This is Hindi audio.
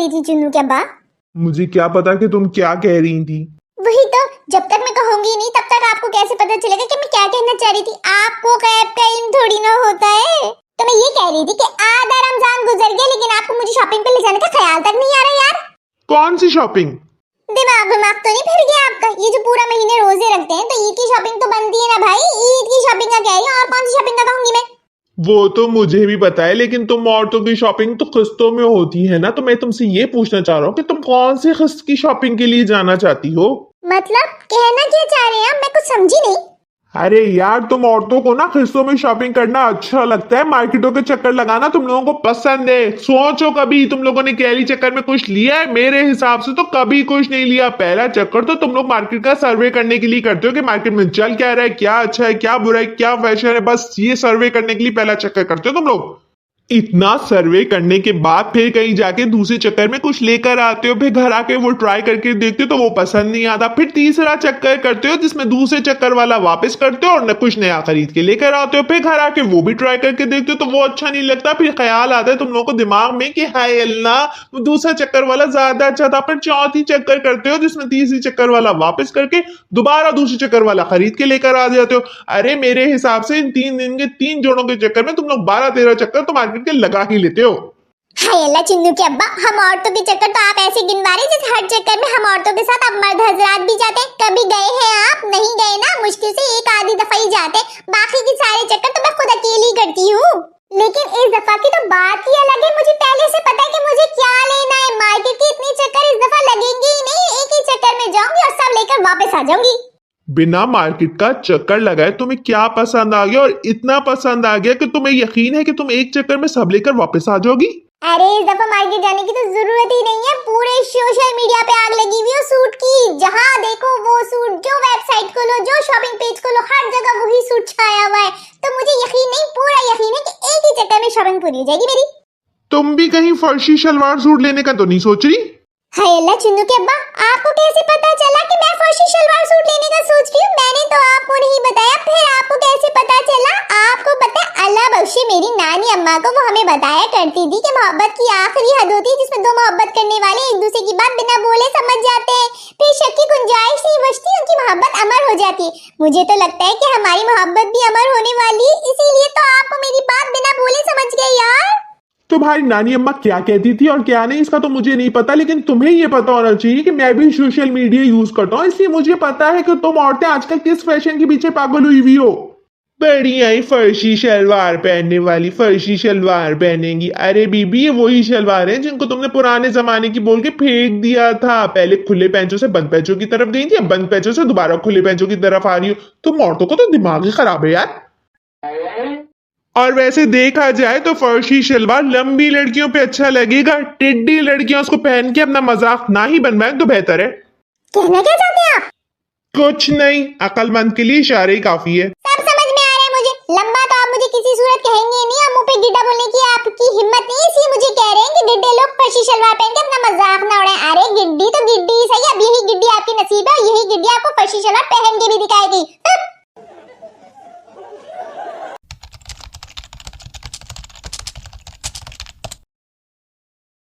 रही थी चुन्नू के अब्बा? मुझे क्या पता कि तुम क्या कह रही थी। वही तो, जब तक मैं कहूंगी नहीं तब तक आपको कैसे पता चलेगा कि मैं क्या कहना चाह रही थी। आपको गैब का इल्म थोड़ी ना होता है। तो मैं ये कह रही थी कि आधा रमजान गुजर गया लेकिन आपको मुझे शॉपिंग पे ले जाने का ख्याल तक नहीं आ रहा यार। कौन सी शॉपिंग? दिमाग तो नहीं फिर गया आपका? ये जो पूरा महीने रोजे रखते हैं तो ईद की शॉपिंग तो बनती है ना भाई। ईद की शॉपिंग का कह रही हूँ, और कौन सी शॉपिंग का कहूंगी मैं? वो तो मुझे भी पता है, लेकिन तुम औरतों की शॉपिंग तो किस्तों में होती है ना। तो मैं तुमसे ये पूछना चाह रहा हूँ कि तुम कौन सी किस्त की शॉपिंग के लिए जाना चाहती हो? मतलब कहना क्या चाह रहे हैं आप? मैं कुछ समझी नहीं। अरे यार, तुम औरतों को ना किस्तों में शॉपिंग करना अच्छा लगता है, मार्केटों के चक्कर लगाना तुम लोगों को पसंद है। सोचो कभी तुम लोगों ने कैली चक्कर में कुछ लिया है? मेरे हिसाब से तो कभी कुछ नहीं लिया। पहला चक्कर तो तुम लोग मार्केट का सर्वे करने के लिए करते हो कि मार्केट में चल क्या रहा है, क्या अच्छा है, क्या बुरा है, क्या फैशन है। बस ये सर्वे करने के लिए पहला चक्कर करते हो तुम लोग। इतना सर्वे करने के बाद फिर कहीं जाके दूसरे चक्कर में कुछ लेकर आते हो, फिर घर आके वो ट्राई करके देखते हो तो वो पसंद नहीं आता। फिर तीसरा चक्कर करते हो जिसमें दूसरे चक्कर वाला वापस करते हो और न कुछ नया खरीद के लेकर आते हो। फिर घर आके वो भी ट्राई करके देखते हो तो वो अच्छा नहीं लगता। फिर ख्याल आता है तुम लोगों को दिमाग में कि हाय अल्लाह, दूसरा चक्कर वाला ज्यादा अच्छा था। फिर चौथी चक्कर करते हो जिसमें तीसरी चक्कर वाला वापस करके दोबारा दूसरे चक्कर वाला खरीद के लेकर आ जाते हो। अरे मेरे हिसाब से इन 3 दिन के 3 जोड़ों के चक्कर में तुम लोग 12-13 चक्कर तो मार्केट के लगा ही लेते हो। हाय अल्लाह चिन्नू के अब्बा, हम औरतों के चक्कर तो आप ऐसे गिनवा रहे जैसे हर चक्कर में हम औरतों के साथ अब मर्द हजरात भी जाते हैं। कभी गए हैं आप? नहीं गए ना, मुश्किल से एक आधी दफा ही जाते। बाकी के सारे चक्कर तो मैं खुद अकेली करती हूँ। लेकिन इस दफा की तो बात ही अलग है। मुझे पहले से पता है कि मुझे क्या लेना है। मार्केट के इतने चक्कर इस दफा लगेंगे ही नहीं। एक ही चक्कर में जाऊंगी और सब लेकर वापस आ जाऊंगी। बिना मार्केट का चक्कर लगाए तुम्हें क्या पसंद आ गया, और इतना पसंद आ गया कि तुम्हें यकीन है कि तुम एक चक्कर में सब लेकर वापस आ जाओगी? अरे इस दफा मार्केट जाने की तो जरूरत ही नहीं है। पूरे सोशल मीडिया पे आग लगी हुई है सूट की। जहाँ देखो वो सूट, जो वेबसाइट खोलो, जो शॉपिंग पेज खोलो, हर जगह वही सूट छाया हुआ है। तो मुझे यकीन नहीं, पूरा यकीन है कि एक ही चक्कर में शॉपिंग पूरी हो जाएगी मेरी। तुम भी कहीं फर्शी शलवार सूट लेने का तो नहीं सोच रही? हाय अल्लाह चिन्नू के अब्बा, आपको कैसे पता चला कि मैं फर्शी शलवार सूट लेने का सोच रही हूँ? मैंने तो आपको नहीं बताया। फिर आपको कैसे पता चला? आपको पता है, अल्लाह बख्शे मेरी नानी अम्मा को, वो हमें बताया करती थी कि मोहब्बत की आखिरी हद होती है जिसमें दो मोहब्बत करने वाले एक दूसरे की बात बिना बोले समझ जाते हैं। फिर शक की गुंजाइश नहीं बचती, उनकी मोहब्बत अमर हो जाती है। मुझे तो लगता है कि हमारी मोहब्बत भी अमर होने वाली है, इसीलिए तो आपको मेरी बात बिना बोले समझ गए यार। तुम्हारी नानी अम्मा क्या कहती थी और क्या नहीं इसका तो मुझे नहीं पता, लेकिन तुम्हें ये पता होना चाहिए कि मैं भी सोशल मीडिया यूज करता हूँ, इसलिए मुझे पता है कि तुम औरतें आजकल किस फैशन के पीछे पागल हुई हुई हो। बढ़िया ही फर्शी शलवार पहनने वाली, फर्शी शलवार पहनेंगी। अरे बीबी, ये वही शलवार है जिनको तुमने पुराने जमाने की बोल के फेंक दिया था। पहले खुले पैंचों से बंद पैंचों की तरफ गई थी, अब बंद पैंचों से दोबारा खुले पैंचों की तरफ आ रही हो। तुम औरतों को तो दिमाग ही खराब है यार। और वैसे देखा जाए तो फर्शी शलवार लंबी लड़कियों पे अच्छा लगेगा। टिड्डी लड़कियां उसको पहन के अपना मजाक ना ही बनवाएं तो बेहतर है। कहना क्या चाहते हैं आप? कुछ नहीं, अक्लमंद के लिए इशारे ही काफी है। सब समझ में आ रहा है मुझे। लंबा तो आप मुझे किसी सूरत कहेंगे नहीं, और मुंह पे गिड्डा बोलने की आपकी हिम्मत नहीं, इसलिए मुझे कह रहे हैं कि गिड्डे लोग फर्शी शलवार पहन के अपना मजाक ना उड़ाएं। अरे गिड्डी तो गिड्डी सही, अब यही गिड्डी आपकी नसीब है और यही गिड्डी आपको फर्शी शलवार पहन के भी दिखाएगी।